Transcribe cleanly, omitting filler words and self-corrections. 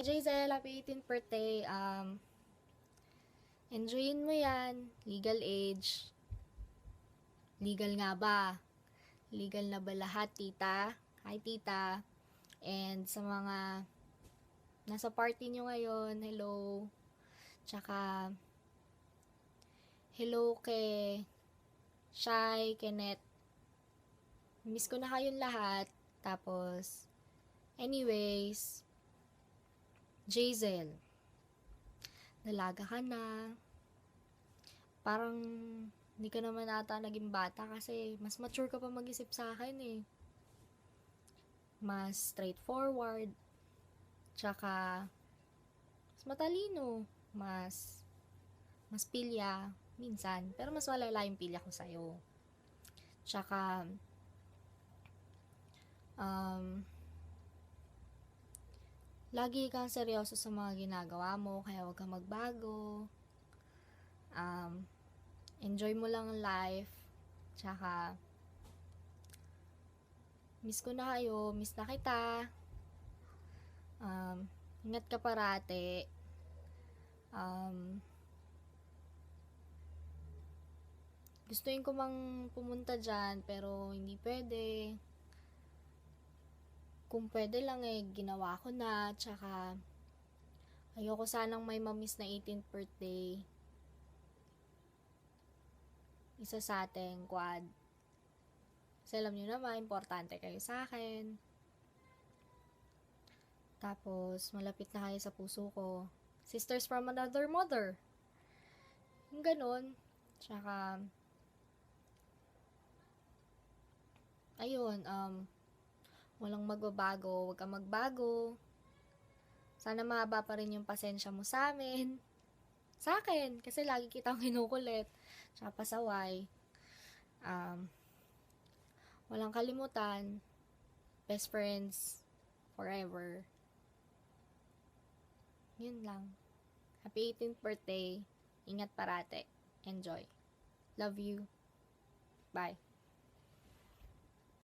Jazel, happy 18th birthday. Enjoyin mo yan. Legal age. Legal nga ba? Legal na ba lahat, tita? Hi, tita. And sa mga nasa party nyo ngayon, hello. Tsaka, hello kay Shai, Kenneth. Miss ko na kayong lahat. Tapos, anyways, Jazel, dalaga ka na. Parang, hindi ka naman ata naging bata kasi mas mature ka pa mag-isip sa akin eh. Mas straightforward. Tsaka, mas matalino. Mas pilya, minsan. Pero mas malala yung pilya ko sa'yo. Tsaka, lagi kang seryoso sa mga ginagawa mo, kaya huwag kang magbago. Enjoy mo lang ang life. Tsaka, miss ko na kayo, miss na kita. Ingat ka parate. Gustuin ko mang pumunta dyan, pero hindi pwede. Kung pwede lang ginawa ko na. Tsaka, ayoko sanang may mamiss na 18th birthday. Isa sa ating quad. Kasi alam nyo naman, importante kayo sa akin. Tapos, malapit na kayo sa puso ko. Sisters from another mother. Yung ganun. Tsaka, ayun, walang magbabago. Huwag kang magbago. Sana mahaba pa rin yung pasensya mo sa amin. Sa akin, kasi lagi kitang kinukulit. Tsaka pasaway. Walang kalimutan. Best friends forever. Yun lang. Happy 18th birthday. Ingat parate. Enjoy. Love you. Bye.